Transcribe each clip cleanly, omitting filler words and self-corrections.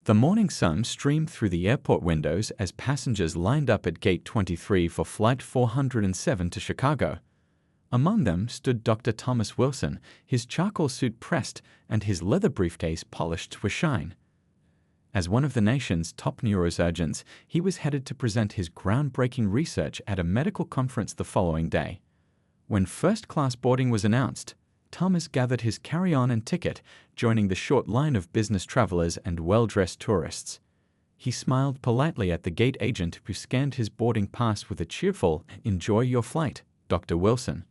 The morning sun streamed through the airport windows as passengers lined up at Gate 23 for Flight 407 to Chicago. Among them stood Dr. Thomas Wilson, his charcoal suit pressed and his leather briefcase polished to a shine. As one of the nation's top neurosurgeons, he was headed to present his groundbreaking research at a medical conference the following day. When first-class boarding was announced, Thomas gathered his carry-on and ticket, joining the short line of business travelers and well-dressed tourists. He smiled politely at the gate agent who scanned his boarding pass with a cheerful, "Enjoy your flight, Dr. Wilson."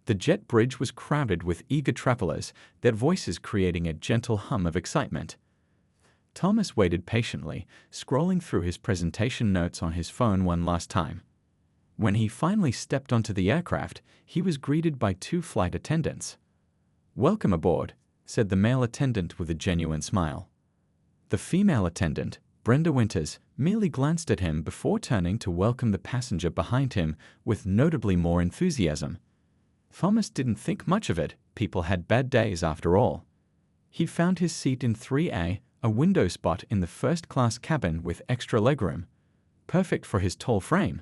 The jet bridge was crowded with eager travelers, their voices creating a gentle hum of excitement. Thomas waited patiently, scrolling through his presentation notes on his phone one last time. When he finally stepped onto the aircraft, he was greeted by two flight attendants. "Welcome aboard," said the male attendant with a genuine smile. The female attendant, Brenda Winters, merely glanced at him before turning to welcome the passenger behind him with notably more enthusiasm. Thomas didn't think much of it. People had bad days after all. He found his seat in 3A, a window spot in the first-class cabin with extra legroom. Perfect for his tall frame.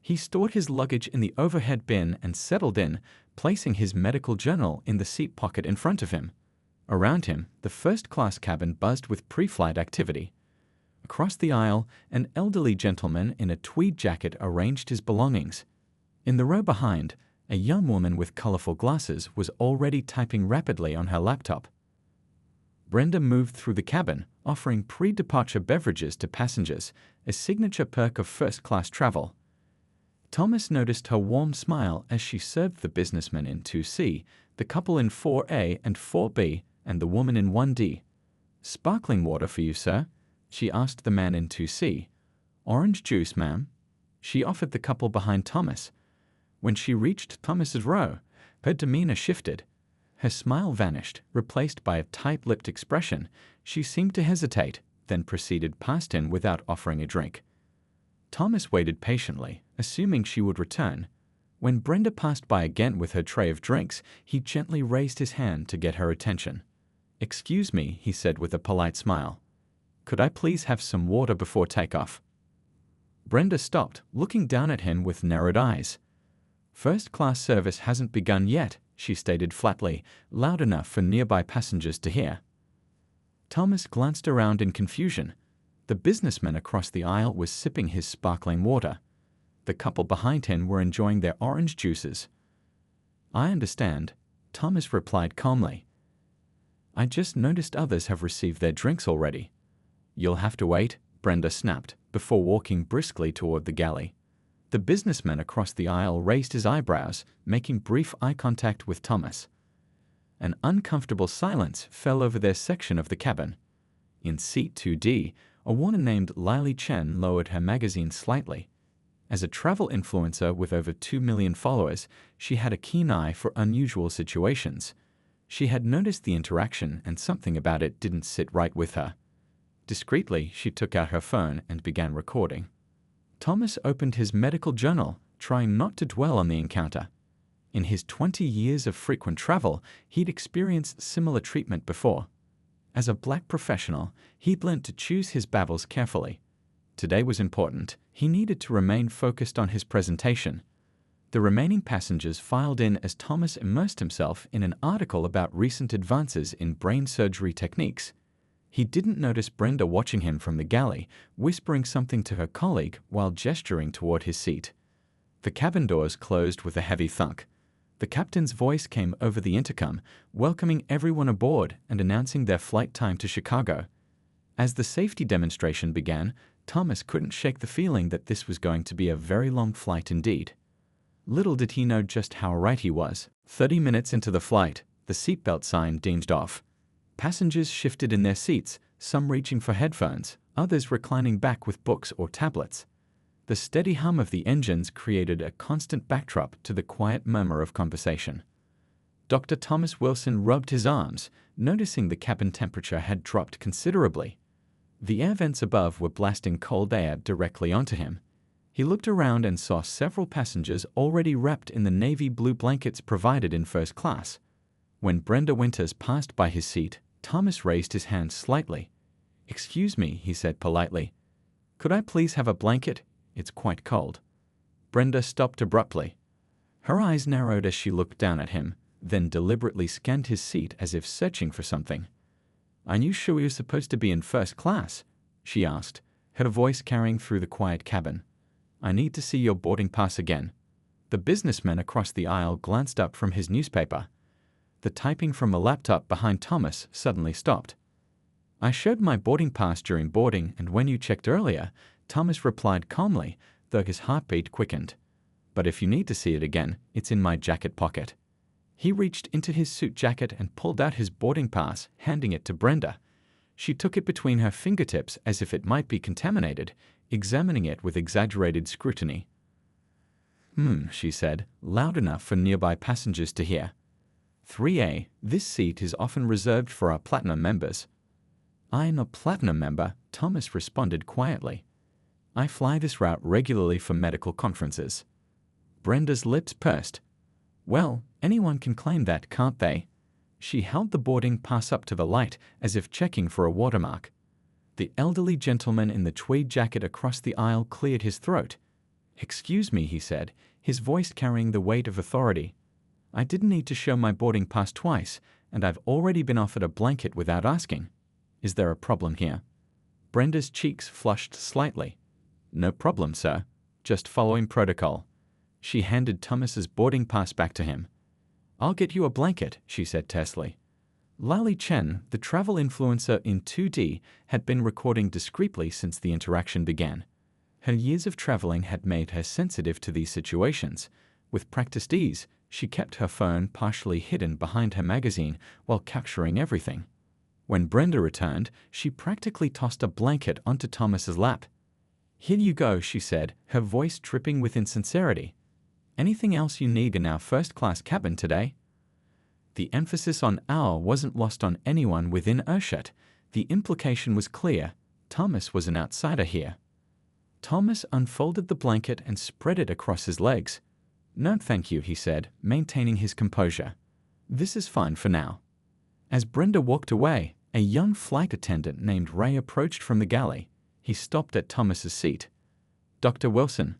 He stored his luggage in the overhead bin and settled in, placing his medical journal in the seat pocket in front of him. Around him, the first-class cabin buzzed with pre-flight activity. Across the aisle, an elderly gentleman in a tweed jacket arranged his belongings. In the row behind, a young woman with colorful glasses was already typing rapidly on her laptop. Brenda moved through the cabin, offering pre-departure beverages to passengers, a signature perk of first-class travel. Thomas noticed her warm smile as she served the businessman in 2C, the couple in 4A and 4B, and the woman in 1D. "Sparkling water for you, sir?" she asked the man in 2C. "Orange juice, ma'am?" she offered the couple behind Thomas. When she reached Thomas's row, her demeanor shifted. Her smile vanished, replaced by a tight-lipped expression. She seemed to hesitate, then proceeded past him without offering a drink. Thomas waited patiently, assuming she would return. When Brenda passed by again with her tray of drinks, he gently raised his hand to get her attention. "Excuse me," he said with a polite smile. "Could I please have some water before takeoff?" Brenda stopped, looking down at him with narrowed eyes. "First-class service hasn't begun yet," she stated flatly, loud enough for nearby passengers to hear. Thomas glanced around in confusion. The businessman across the aisle was sipping his sparkling water. The couple behind him were enjoying their orange juices. "I understand," Thomas replied calmly. "I just noticed others have received their drinks already." "You'll have to wait," Brenda snapped, before walking briskly toward the galley. The businessman across the aisle raised his eyebrows, making brief eye contact with Thomas. An uncomfortable silence fell over their section of the cabin. In seat 2D, a woman named Lily Chen lowered her magazine slightly. As a travel influencer with over 2 million followers, she had a keen eye for unusual situations. She had noticed the interaction, and something about it didn't sit right with her. Discreetly, she took out her phone and began recording. Thomas opened his medical journal, trying not to dwell on the encounter. In his 20 years of frequent travel, he'd experienced similar treatment before. As a black professional, he'd learned to choose his babbles carefully. Today was important. He needed to remain focused on his presentation. The remaining passengers filed in as Thomas immersed himself in an article about recent advances in brain surgery techniques. He didn't notice Brenda watching him from the galley, whispering something to her colleague while gesturing toward his seat. The cabin doors closed with a heavy thunk. The captain's voice came over the intercom, welcoming everyone aboard and announcing their flight time to Chicago. As the safety demonstration began, Thomas couldn't shake the feeling that this was going to be a very long flight indeed. Little did he know just how right he was. 30 minutes into the flight, the seatbelt sign dinged off. Passengers shifted in their seats, some reaching for headphones, others reclining back with books or tablets. The steady hum of the engines created a constant backdrop to the quiet murmur of conversation. Dr. Thomas Wilson rubbed his arms, noticing the cabin temperature had dropped considerably. The air vents above were blasting cold air directly onto him. He looked around and saw several passengers already wrapped in the navy blue blankets provided in first class. When Brenda Winters passed by his seat, Thomas raised his hand slightly. "Excuse me," he said politely. "Could I please have a blanket? It's quite cold." Brenda stopped abruptly. Her eyes narrowed as she looked down at him, then deliberately scanned his seat as if searching for something. "Are you sure you're supposed to be in first class?" she asked, her voice carrying through the quiet cabin. "I need to see your boarding pass again." The businessman across the aisle glanced up from his newspaper. The typing from a laptop behind Thomas suddenly stopped. "I showed my boarding pass during boarding, and when you checked earlier," Thomas replied calmly, though his heartbeat quickened. "But if you need to see it again, it's in my jacket pocket." He reached into his suit jacket and pulled out his boarding pass, handing it to Brenda. She took it between her fingertips as if it might be contaminated, examining it with exaggerated scrutiny. She said, loud enough for nearby passengers to hear. 3A, this seat is often reserved for our platinum members." "I'm a platinum member," Thomas responded quietly. "I fly this route regularly for medical conferences." Brenda's lips pursed. "Well, anyone can claim that, can't they?" She held the boarding pass up to the light as if checking for a watermark. The elderly gentleman in the tweed jacket across the aisle cleared his throat. "Excuse me," he said, his voice carrying the weight of authority. "I didn't need to show my boarding pass twice, and I've already been offered a blanket without asking. Is there a problem here?" Brenda's cheeks flushed slightly. "No problem, sir. Just following protocol." She handed Thomas's boarding pass back to him. "I'll get you a blanket," she said tersely. Lali Chen, the travel influencer in 2D, had been recording discreetly since the interaction began. Her years of traveling had made her sensitive to these situations. With practiced ease, she kept her phone partially hidden behind her magazine while capturing everything. When Brenda returned, she practically tossed a blanket onto Thomas's lap. "Here you go," she said, her voice dripping with insincerity. "Anything else you need in our first-class cabin today?" The emphasis on "our" wasn't lost on anyone within earshot. The implication was clear. Thomas was an outsider here. Thomas unfolded the blanket and spread it across his legs. "No, thank you," he said, maintaining his composure. "This is fine for now." As Brenda walked away, a young flight attendant named Ray approached from the galley. He stopped at Thomas's seat. "Dr. Wilson,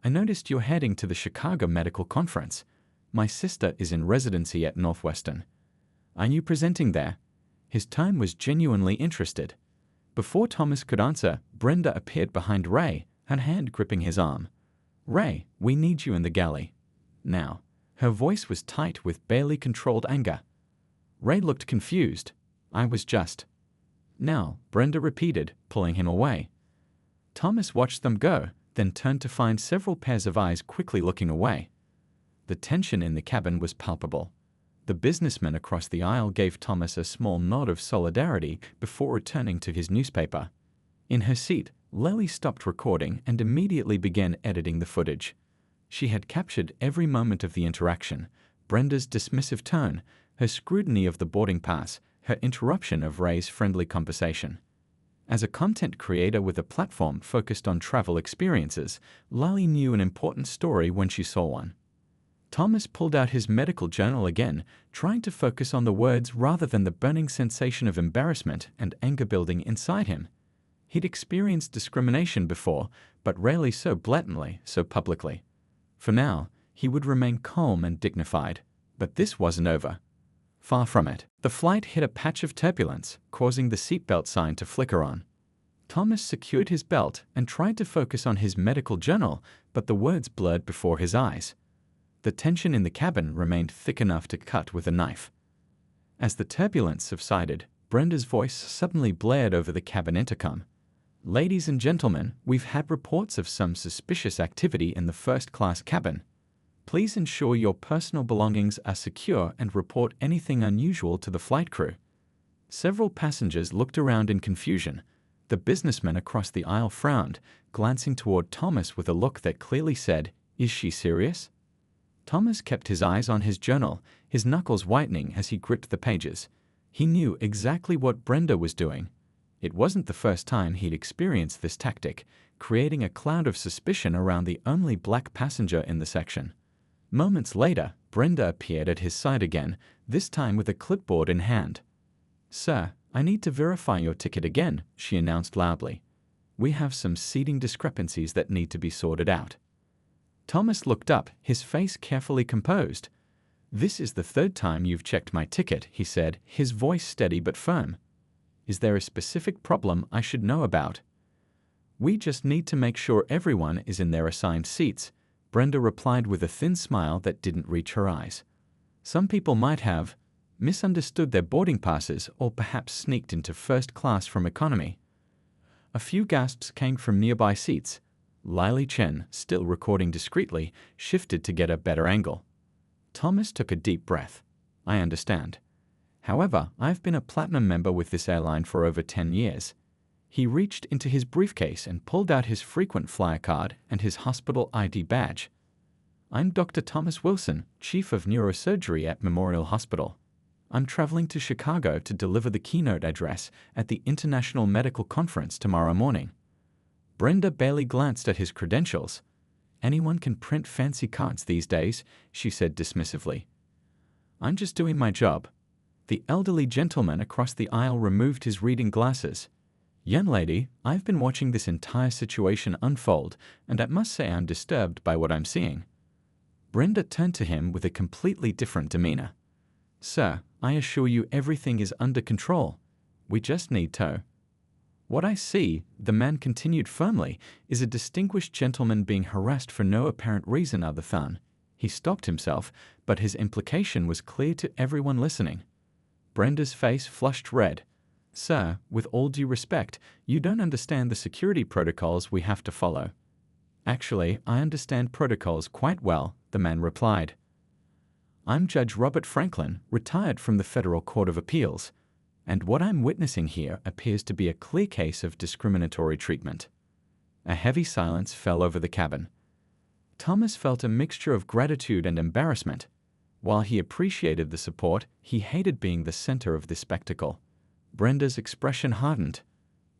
I noticed you're heading to the Chicago Medical Conference. My sister is in residency at Northwestern. Are you presenting there?" His tone was genuinely interested. Before Thomas could answer, Brenda appeared behind Ray, her hand gripping his arm. "Ray, we need you in the galley. Now." Her voice was tight with barely controlled anger. Ray looked confused. "I was just—" "Now," Brenda repeated, pulling him away. Thomas watched them go, then turned to find several pairs of eyes quickly looking away. The tension in the cabin was palpable. The businessman across the aisle gave Thomas a small nod of solidarity before returning to his newspaper. In her seat, Lily stopped recording and immediately began editing the footage. She had captured every moment of the interaction: Brenda's dismissive tone, her scrutiny of the boarding pass, her interruption of Ray's friendly conversation. As a content creator with a platform focused on travel experiences, Lily knew an important story when she saw one. Thomas pulled out his medical journal again, trying to focus on the words rather than the burning sensation of embarrassment and anger building inside him. He'd experienced discrimination before, but rarely so blatantly, so publicly. For now, he would remain calm and dignified. But this wasn't over. Far from it. The flight hit a patch of turbulence, causing the seatbelt sign to flicker on. Thomas secured his belt and tried to focus on his medical journal, but the words blurred before his eyes. The tension in the cabin remained thick enough to cut with a knife. As the turbulence subsided, Brenda's voice suddenly blared over the cabin intercom. "Ladies and gentlemen, we've had reports of some suspicious activity in the first-class cabin. Please ensure your personal belongings are secure and report anything unusual to the flight crew." Several passengers looked around in confusion. The businessman across the aisle frowned, glancing toward Thomas with a look that clearly said, "Is she serious?" Thomas kept his eyes on his journal, his knuckles whitening as he gripped the pages. He knew exactly what Brenda was doing. It wasn't the first time he'd experienced this tactic, creating a cloud of suspicion around the only black passenger in the section. Moments later, Brenda appeared at his side again, this time with a clipboard in hand. "Sir, I need to verify your ticket again, she announced loudly. We have some seating discrepancies that need to be sorted out. Thomas looked up, his face carefully composed. This is the third time you've checked my ticket, he said, his voice steady but firm. Is there a specific problem I should know about? We just need to make sure everyone is in their assigned seats, Brenda replied with a thin smile that didn't reach her eyes. Some people might have misunderstood their boarding passes or perhaps sneaked into first class from economy. A few gasps came from nearby seats. Lily Chen, still recording discreetly, shifted to get a better angle. Thomas took a deep breath. I understand. However, I've been a platinum member with this airline for over 10 years. He reached into his briefcase and pulled out his frequent flyer card and his hospital ID badge. I'm Dr. Thomas Wilson, Chief of Neurosurgery at Memorial Hospital. I'm traveling to Chicago to deliver the keynote address at the International Medical Conference tomorrow morning. Brenda barely glanced at his credentials. Anyone can print fancy cards these days, she said dismissively. I'm just doing my job. The elderly gentleman across the aisle removed his reading glasses. Young lady, I've been watching this entire situation unfold, and I must say I'm disturbed by what I'm seeing. Brenda turned to him with a completely different demeanor. Sir, I assure you everything is under control. We just need to. What I see, the man continued firmly, is a distinguished gentleman being harassed for no apparent reason other than. He stopped himself, but his implication was clear to everyone listening. Brenda's face flushed red. Sir, with all due respect, you don't understand the security protocols we have to follow. Actually, I understand protocols quite well, the man replied. I'm Judge Robert Franklin, retired from the Federal Court of Appeals, and what I'm witnessing here appears to be a clear case of discriminatory treatment. A heavy silence fell over the cabin. Thomas felt a mixture of gratitude and embarrassment. While he appreciated the support, he hated being the center of this spectacle. Brenda's expression hardened.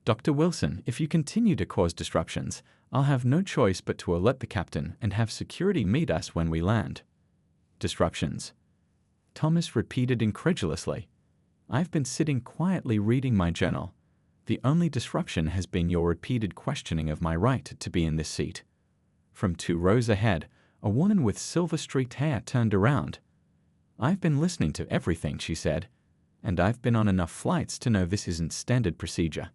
Dr. Wilson, if you continue to cause disruptions, I'll have no choice but to alert the captain and have security meet us when we land. Disruptions. Thomas repeated incredulously. I've been sitting quietly reading my journal. The only disruption has been your repeated questioning of my right to be in this seat. From 2 rows ahead, a woman with silver-streaked hair turned around. I've been listening to everything, she said, and I've been on enough flights to know this isn't standard procedure.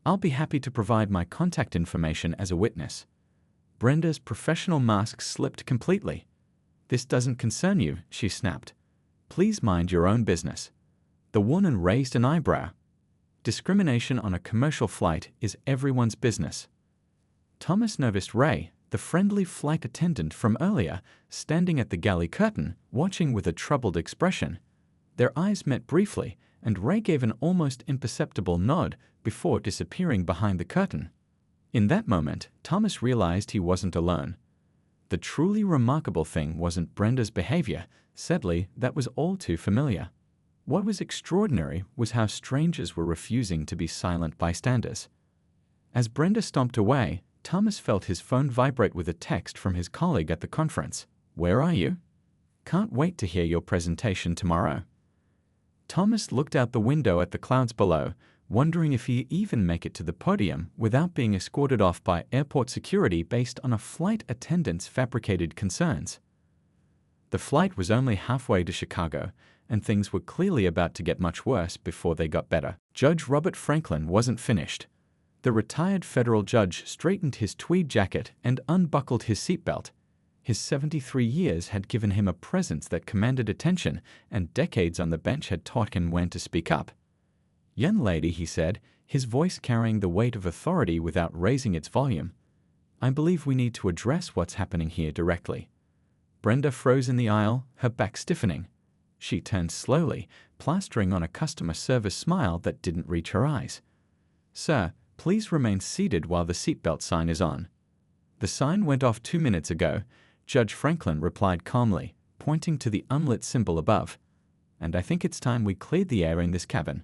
I'll be happy to provide my contact information as a witness. Brenda's professional mask slipped completely. This doesn't concern you, she snapped. Please mind your own business. The woman raised an eyebrow. Discrimination on a commercial flight is everyone's business. Thomas noticed Ray, the friendly flight attendant from earlier, standing at the galley curtain, watching with a troubled expression. Their eyes met briefly, and Ray gave an almost imperceptible nod before disappearing behind the curtain. In that moment, Thomas realized he wasn't alone. The truly remarkable thing wasn't Brenda's behavior. Sadly, that was all too familiar. What was extraordinary was how strangers were refusing to be silent bystanders. As Brenda stomped away, Thomas felt his phone vibrate with a text from his colleague at the conference. Where are you? Can't wait to hear your presentation tomorrow. Thomas looked out the window at the clouds below, wondering if he'd even make it to the podium without being escorted off by airport security based on a flight attendant's fabricated concerns. The flight was only halfway to Chicago, and things were clearly about to get much worse before they got better. Judge Robert Franklin wasn't finished. The retired federal judge straightened his tweed jacket and unbuckled his seatbelt. His 73 years had given him a presence that commanded attention, and decades on the bench had taught him when to speak up. Young lady, he said, his voice carrying the weight of authority without raising its volume. I believe we need to address what's happening here directly. Brenda froze in the aisle, her back stiffening. She turned slowly, plastering on a customer service smile that didn't reach her eyes. Sir, please remain seated while the seatbelt sign is on. The sign went off 2 minutes ago, Judge Franklin replied calmly, pointing to the unlit symbol above. And I think it's time we cleared the air in this cabin.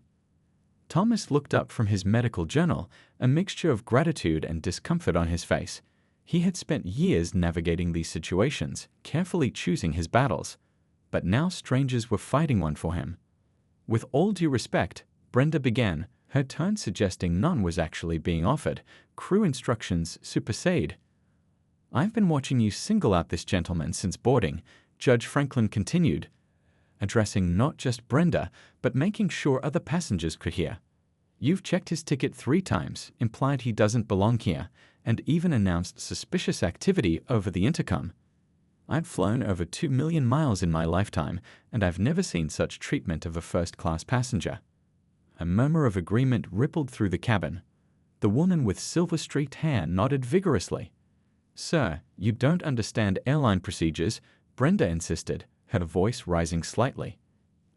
Thomas looked up from his medical journal, a mixture of gratitude and discomfort on his face. He had spent years navigating these situations, carefully choosing his battles. But now strangers were fighting one for him. With all due respect, Brenda began, her tone suggesting none was actually being offered. Crew instructions supersede. "I've been watching you single out this gentleman since boarding," Judge Franklin continued, addressing not just Brenda, but making sure other passengers could hear. "You've checked his ticket 3 times, implied he doesn't belong here, and even announced suspicious activity over the intercom. I've flown over 2 million miles in my lifetime, and I've never seen such treatment of a first-class passenger." A murmur of agreement rippled through the cabin. The woman with silver-streaked hair nodded vigorously. "Sir, you don't understand airline procedures," Brenda insisted, her voice rising slightly.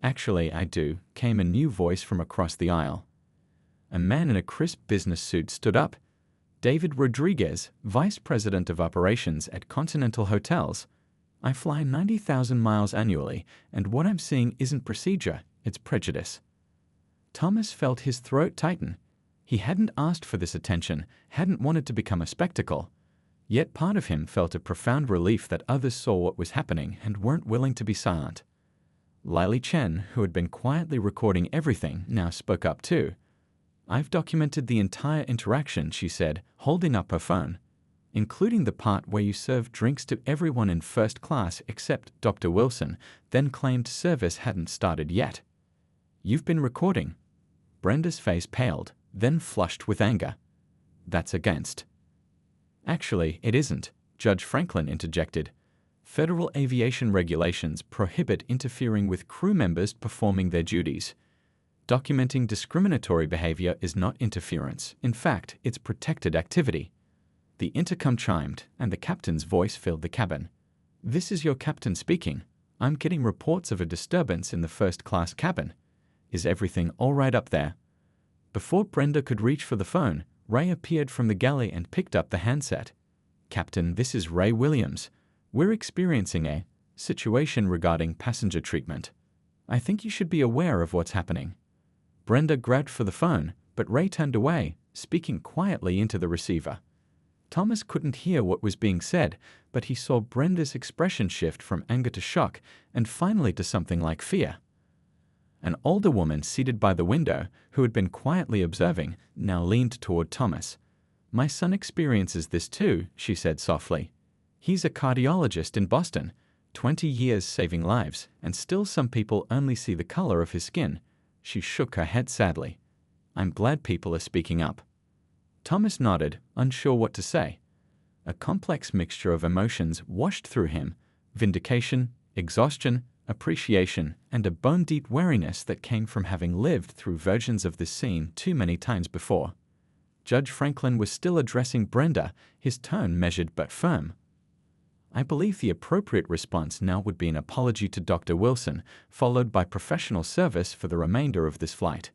"Actually, I do," came a new voice from across the aisle. A man in a crisp business suit stood up. "David Rodriguez, Vice President of Operations at Continental Hotels. I fly 90,000 miles annually, and what I'm seeing isn't procedure, it's prejudice." Thomas felt his throat tighten. He hadn't asked for this attention, hadn't wanted to become a spectacle. Yet part of him felt a profound relief that others saw what was happening and weren't willing to be silent. Lily Chen, who had been quietly recording everything, now spoke up too. "I've documented the entire interaction," she said, holding up her phone, "including the part where you served drinks to everyone in first class except Dr. Wilson, then claimed service hadn't started yet. You've been recording." Brenda's face paled, then flushed with anger. "That's against." "Actually, it isn't," Judge Franklin interjected. "Federal aviation regulations prohibit interfering with crew members performing their duties. Documenting discriminatory behavior is not interference. In fact, it's protected activity." The intercom chimed, and the captain's voice filled the cabin. "This is your captain speaking. I'm getting reports of a disturbance in the first-class cabin. Is everything all right up there?" Before Brenda could reach for the phone, Ray appeared from the galley and picked up the handset. "Captain, this is Ray Williams. We're experiencing a situation regarding passenger treatment. I think you should be aware of what's happening." Brenda grabbed for the phone, but Ray turned away, speaking quietly into the receiver. Thomas couldn't hear what was being said, but he saw Brenda's expression shift from anger to shock and finally to something like fear. An older woman seated by the window, who had been quietly observing, now leaned toward Thomas. "My son experiences this too," she said softly. "He's a cardiologist in Boston, 20 years saving lives, and still some people only see the color of his skin." She shook her head sadly. "I'm glad people are speaking up." Thomas nodded, unsure what to say. A complex mixture of emotions washed through him: vindication, exhaustion, appreciation, and a bone-deep wariness that came from having lived through versions of this scene too many times before. Judge Franklin was still addressing Brenda, his tone measured but firm. "I believe the appropriate response now would be an apology to Dr. Wilson, followed by professional service for the remainder of this flight."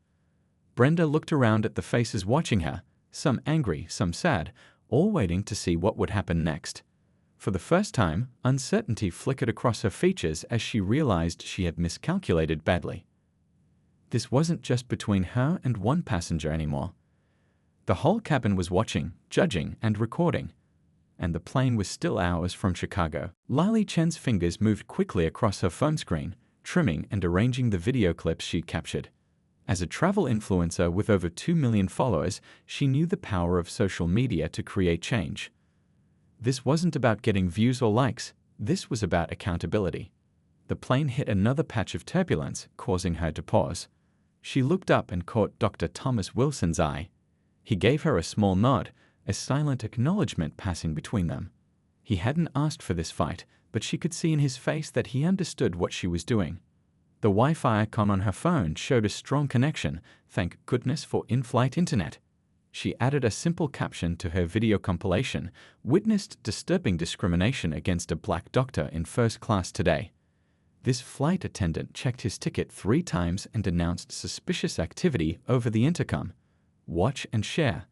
Brenda looked around at the faces watching her, some angry, some sad, all waiting to see what would happen next. For the first time, uncertainty flickered across her features as she realized she had miscalculated badly. This wasn't just between her and one passenger anymore. The whole cabin was watching, judging, and recording. And the plane was still hours from Chicago. Lily Chen's fingers moved quickly across her phone screen, trimming and arranging the video clips she'd captured. As a travel influencer with over 2 million followers, she knew the power of social media to create change. This wasn't about getting views or likes. This was about accountability. The plane hit another patch of turbulence, causing her to pause. She looked up and caught Dr. Thomas Wilson's eye. He gave her a small nod, a silent acknowledgement passing between them. He hadn't asked for this fight, but she could see in his face that he understood what she was doing. The Wi-Fi icon on her phone showed a strong connection, thank goodness for in-flight internet. She added a simple caption to her video compilation: "Witnessed disturbing discrimination against a black doctor in first class today. This flight attendant checked his ticket 3 times and announced suspicious activity over the intercom. Watch and share.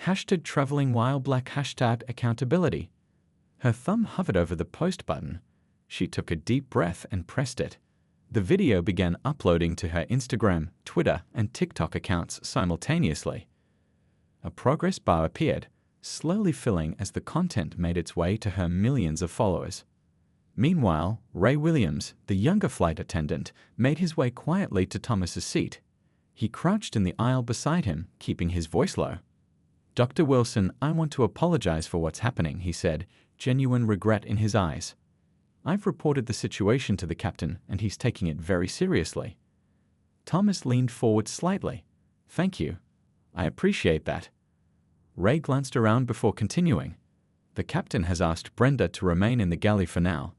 Hashtag traveling while black, hashtag accountability." Her thumb hovered over the post button. She took a deep breath and pressed it. The video began uploading to her Instagram, Twitter, and TikTok accounts simultaneously. A progress bar appeared, slowly filling as the content made its way to her millions of followers. Meanwhile, Ray Williams, the younger flight attendant, made his way quietly to Thomas's seat. He crouched in the aisle beside him, keeping his voice low. "Dr. Wilson, I want to apologize for what's happening," he said, genuine regret in his eyes. "I've reported the situation to the captain, and he's taking it very seriously." Thomas leaned forward slightly. "Thank you. I appreciate that." Ray glanced around before continuing. "The captain has asked Brenda to remain in the galley for now.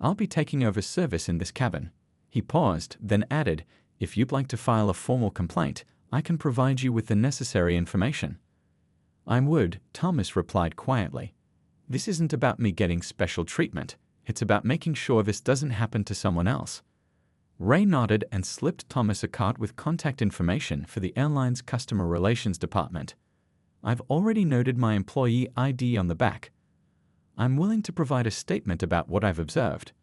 I'll be taking over service in this cabin." He paused, then added, "If you'd like to file a formal complaint, I can provide you with the necessary information." "I would," Thomas replied quietly. "This isn't about me getting special treatment. It's about making sure this doesn't happen to someone else." Ray nodded and slipped Thomas a card with contact information for the airline's customer relations department. "I've already noted my employee ID on the back. I'm willing to provide a statement about what I've observed."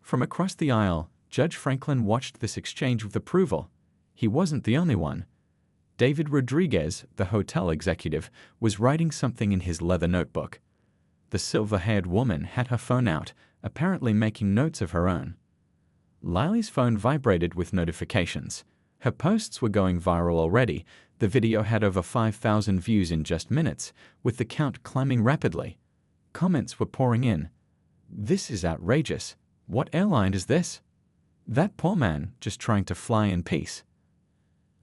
From across the aisle, Judge Franklin watched this exchange with approval. He wasn't the only one. David Rodriguez, the hotel executive, was writing something in his leather notebook. The silver-haired woman had her phone out, apparently making notes of her own. Lily's phone vibrated with notifications. Her posts were going viral already. The video had over 5,000 views in just minutes, with the count climbing rapidly. Comments were pouring in. "This is outrageous. What airline is this? That poor man just trying to fly in peace.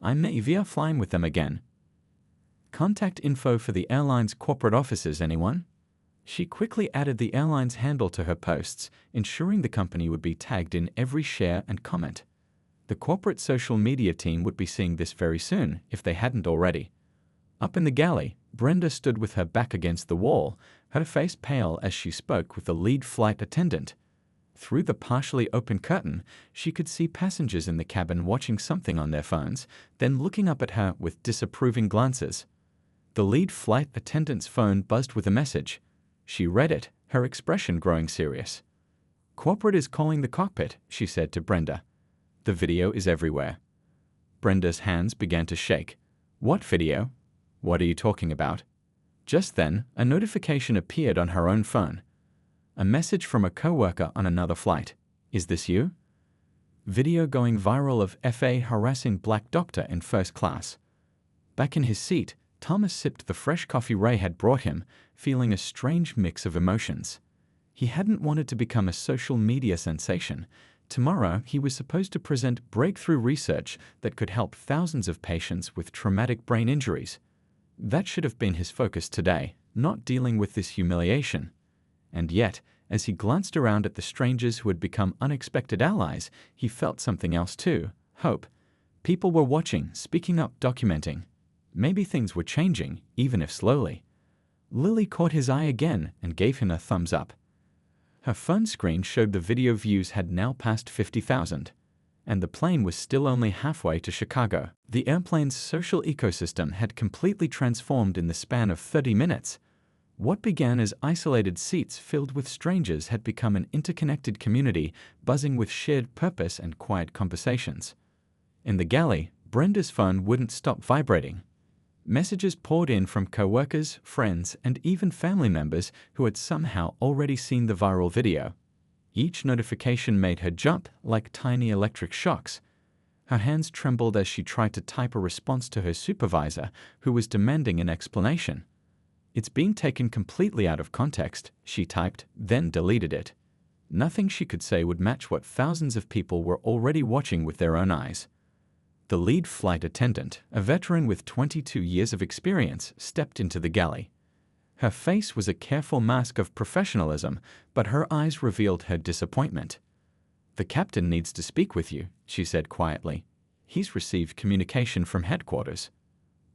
I'm Navia flying with them again. Contact info for the airline's corporate offices, anyone?" She quickly added the airline's handle to her posts, ensuring the company would be tagged in every share and comment. The corporate social media team would be seeing this very soon, if they hadn't already. Up in the galley, Brenda stood with her back against the wall, her face pale as she spoke with the lead flight attendant. Through the partially open curtain, she could see passengers in the cabin watching something on their phones, then looking up at her with disapproving glances. The lead flight attendant's phone buzzed with a message. She read it, her expression growing serious. "Corporate is calling the cockpit," she said to Brenda. "The video is everywhere." Brenda's hands began to shake. "What video? What are you talking about?" Just then, a notification appeared on her own phone. A message from a coworker on another flight. "Is this you?" Video going viral of FA harassing black doctor in first class. Back in his seat, Thomas sipped the fresh coffee Ray had brought him, feeling a strange mix of emotions. He hadn't wanted to become a social media sensation. Tomorrow, he was supposed to present breakthrough research that could help thousands of patients with traumatic brain injuries. That should have been his focus today, not dealing with this humiliation. And yet, as he glanced around at the strangers who had become unexpected allies, he felt something else too: hope. People were watching, speaking up, documenting. Maybe things were changing, even if slowly. Lily caught his eye again and gave him a thumbs up. Her phone screen showed the video views had now passed 50,000. And the plane was still only halfway to Chicago. The airplane's social ecosystem had completely transformed in the span of 30 minutes. What began as isolated seats filled with strangers had become an interconnected community, buzzing with shared purpose and quiet conversations. In the galley, Brenda's phone wouldn't stop vibrating. Messages poured in from coworkers, friends, and even family members who had somehow already seen the viral video. Each notification made her jump like tiny electric shocks. Her hands trembled as she tried to type a response to her supervisor, who was demanding an explanation. "It's being taken completely out of context," she typed, then deleted it. Nothing she could say would match what thousands of people were already watching with their own eyes. The lead flight attendant, a veteran with 22 years of experience, stepped into the galley. Her face was a careful mask of professionalism, but her eyes revealed her disappointment. "The captain needs to speak with you," she said quietly. "He's received communication from headquarters."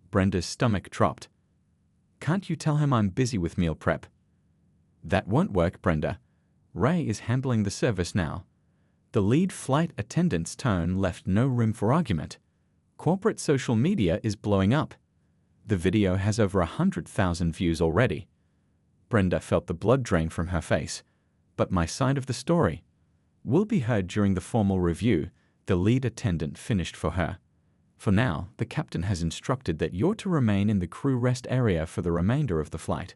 Brenda's stomach dropped. "Can't you tell him I'm busy with meal prep?" "That won't work, Brenda. Ray is handling the service now." The lead flight attendant's tone left no room for argument. "Corporate social media is blowing up. The video has over 100,000 views already." Brenda felt the blood drain from her face. "But my side of the story will be heard during the formal review," the lead attendant finished for her. "For now, the captain has instructed that you're to remain in the crew rest area for the remainder of the flight.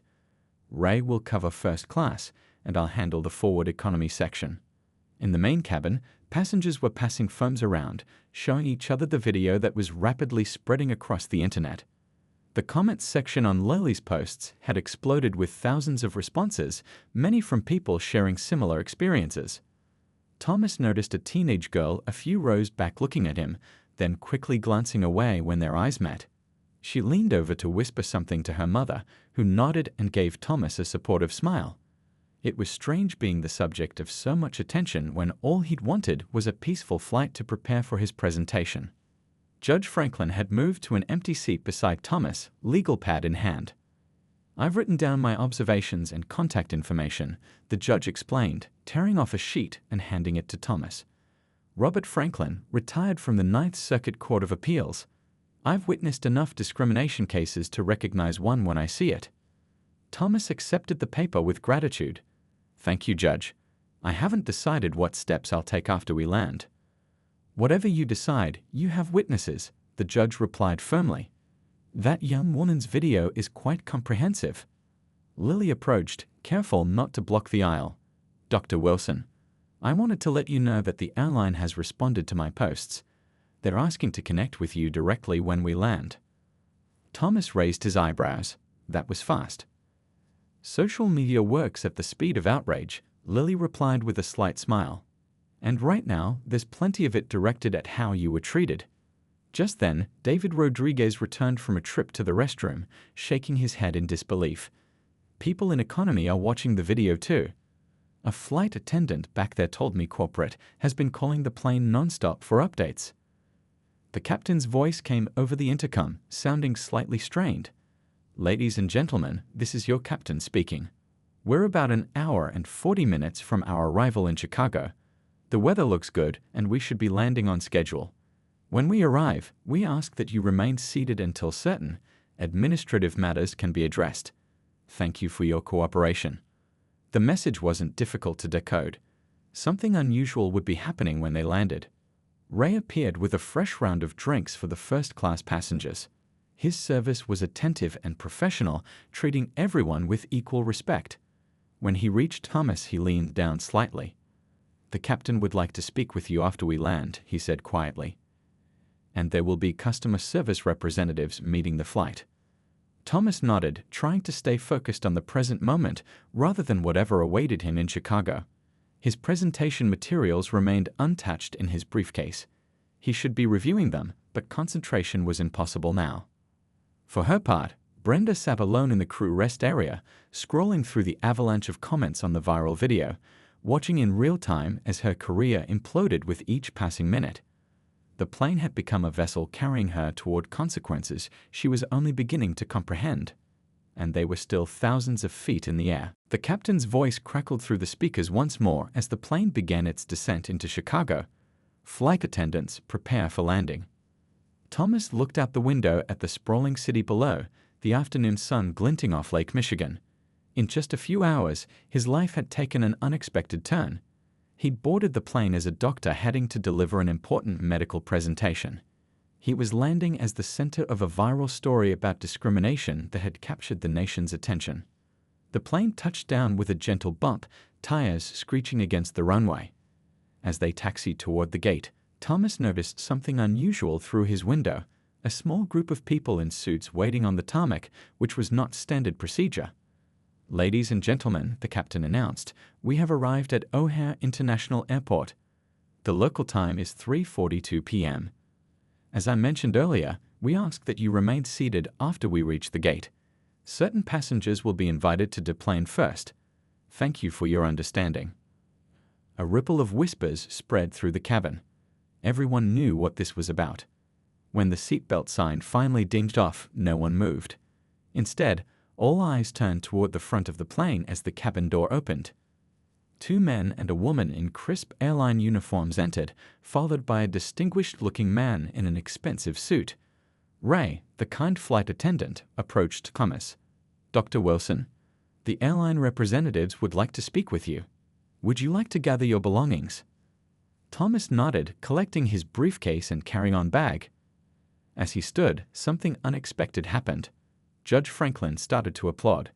Ray will cover first class, and I'll handle the forward economy section. In the main cabin, Passengers were passing phones around, showing each other the video that was rapidly spreading across the internet. The comments section on Lily's posts had exploded with thousands of responses, many from people sharing similar experiences. Thomas noticed a teenage girl a few rows back looking at him, then quickly glancing away when their eyes met. She leaned over to whisper something to her mother, who nodded and gave Thomas a supportive smile. It was strange being the subject of so much attention when all he'd wanted was a peaceful flight to prepare for his presentation. Judge Franklin had moved to an empty seat beside Thomas, legal pad in hand. "I've written down my observations and contact information," the judge explained, tearing off a sheet and handing it to Thomas. "Robert Franklin, retired from the Ninth Circuit Court of Appeals. I've witnessed enough discrimination cases to recognize one when I see it." Thomas accepted the paper with gratitude. "Thank you, Judge. I haven't decided what steps I'll take after we land." "Whatever you decide, you have witnesses," the judge replied firmly. "That young woman's video is quite comprehensive." Lily approached, careful not to block the aisle. "Dr. Wilson, I wanted to let you know that the airline has responded to my posts. They're asking to connect with you directly when we land." Thomas raised his eyebrows. That was fast. "Social media works at the speed of outrage," Lily replied with a slight smile. "And right now, there's plenty of it directed at how you were treated." Just then, David Rodriguez returned from a trip to the restroom, shaking his head in disbelief. "People in economy are watching the video too. A flight attendant back there told me corporate has been calling the plane nonstop for updates." The captain's voice came over the intercom, sounding slightly strained. "Ladies and gentlemen, this is your captain speaking. We're about an hour and 40 minutes from our arrival in Chicago. The weather looks good, and we should be landing on schedule. When we arrive, we ask that you remain seated until certain administrative matters can be addressed. Thank you for your cooperation." The message wasn't difficult to decode. Something unusual would be happening when they landed. Ray appeared with a fresh round of drinks for the first-class passengers. His service was attentive and professional, treating everyone with equal respect. When he reached Thomas, he leaned down slightly. "The captain would like to speak with you after we land," he said quietly. "And there will be customer service representatives meeting the flight." Thomas nodded, trying to stay focused on the present moment rather than whatever awaited him in Chicago. His presentation materials remained untouched in his briefcase. He should be reviewing them, but concentration was impossible now. For her part, Brenda sat alone in the crew rest area, scrolling through the avalanche of comments on the viral video, watching in real time as her career imploded with each passing minute. The plane had become a vessel carrying her toward consequences she was only beginning to comprehend. And they were still thousands of feet in the air. The captain's voice crackled through the speakers once more as the plane began its descent into Chicago. "Flight attendants, prepare for landing." Thomas looked out the window at the sprawling city below, the afternoon sun glinting off Lake Michigan. In just a few hours, his life had taken an unexpected turn. He'd boarded the plane as a doctor heading to deliver an important medical presentation. He was landing as the center of a viral story about discrimination that had captured the nation's attention. The plane touched down with a gentle bump, tires screeching against the runway. As they taxied toward the gate, Thomas noticed something unusual through his window, a small group of people in suits waiting on the tarmac, which was not standard procedure. "Ladies and gentlemen," the captain announced, "we have arrived at O'Hare International Airport. The local time is 3:42 p.m. As I mentioned earlier, we ask that you remain seated after we reach the gate. Certain passengers will be invited to deplane first. Thank you for your understanding." A ripple of whispers spread through the cabin. Everyone knew what this was about. When the seatbelt sign finally dinged off, no one moved. Instead, all eyes turned toward the front of the plane as the cabin door opened. Two men and a woman in crisp airline uniforms entered, followed by a distinguished-looking man in an expensive suit. Ray, the kind flight attendant, approached Thomas. "Dr. Wilson, the airline representatives would like to speak with you. Would you like to gather your belongings?" Thomas nodded, collecting his briefcase and carry-on bag. As he stood, something unexpected happened. Judge Franklin started to applaud.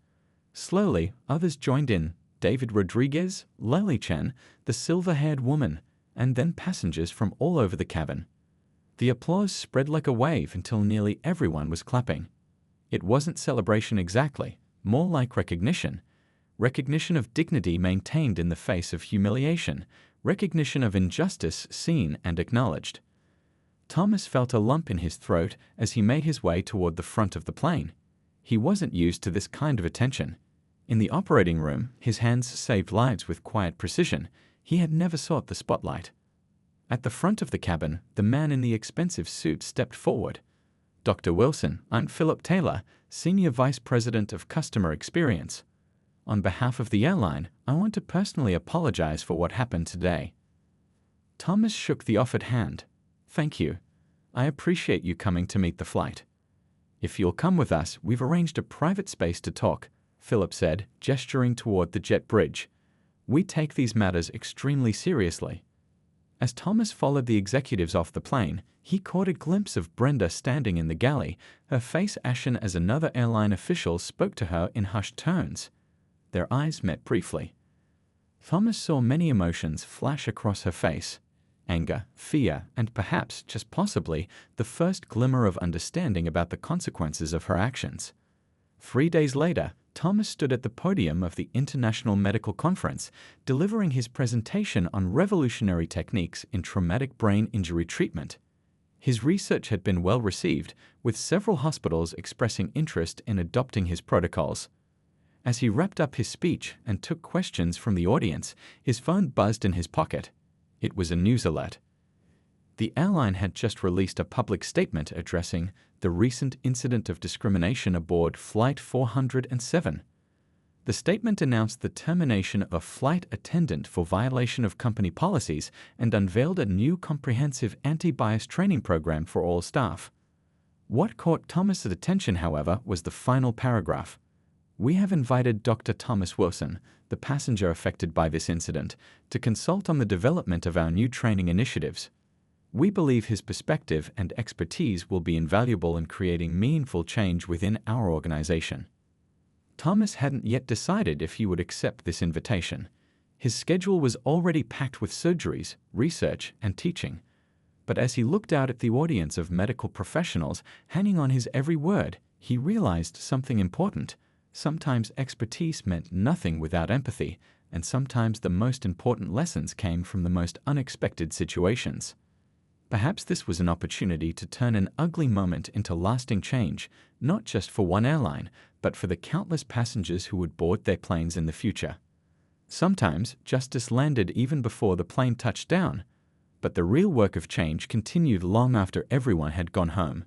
Slowly, others joined in. David Rodriguez, Lily Chen, the silver-haired woman, and then passengers from all over the cabin. The applause spread like a wave until nearly everyone was clapping. It wasn't celebration exactly, more like recognition. Recognition of dignity maintained in the face of humiliation, recognition of injustice seen and acknowledged. Thomas felt a lump in his throat as he made his way toward the front of the plane. He wasn't used to this kind of attention. In the operating room, his hands saved lives with quiet precision. He had never sought the spotlight. At the front of the cabin, the man in the expensive suit stepped forward. "Dr. Wilson, I'm Philip Taylor, Senior Vice President of Customer Experience. On behalf of the airline, I want to personally apologize for what happened today." Thomas shook the offered hand. "Thank you. I appreciate you coming to meet the flight. If you'll come with us, we've arranged a private space to talk," Philip said, gesturing toward the jet bridge. "We take these matters extremely seriously." As Thomas followed the executives off the plane, he caught a glimpse of Brenda standing in the galley, her face ashen as another airline official spoke to her in hushed tones. Their eyes met briefly. Thomas saw many emotions flash across her face: anger, fear, and perhaps, just possibly, the first glimmer of understanding about the consequences of her actions. 3 days later, Thomas stood at the podium of the International Medical Conference, delivering his presentation on revolutionary techniques in traumatic brain injury treatment. His research had been well received, with several hospitals expressing interest in adopting his protocols. As he wrapped up his speech and took questions from the audience, his phone buzzed in his pocket. It was a news alert. The airline had just released a public statement addressing the recent incident of discrimination aboard Flight 407. The statement announced the termination of a flight attendant for violation of company policies and unveiled a new comprehensive anti-bias training program for all staff. What caught Thomas's attention, however, was the final paragraph. "We have invited Dr. Thomas Wilson, the passenger affected by this incident, to consult on the development of our new training initiatives. We believe his perspective and expertise will be invaluable in creating meaningful change within our organization." Thomas hadn't yet decided if he would accept this invitation. His schedule was already packed with surgeries, research, and teaching. But as he looked out at the audience of medical professionals hanging on his every word, he realized something important. Sometimes expertise meant nothing without empathy, and sometimes the most important lessons came from the most unexpected situations. Perhaps this was an opportunity to turn an ugly moment into lasting change, not just for one airline, but for the countless passengers who would board their planes in the future. Sometimes justice landed even before the plane touched down, but the real work of change continued long after everyone had gone home.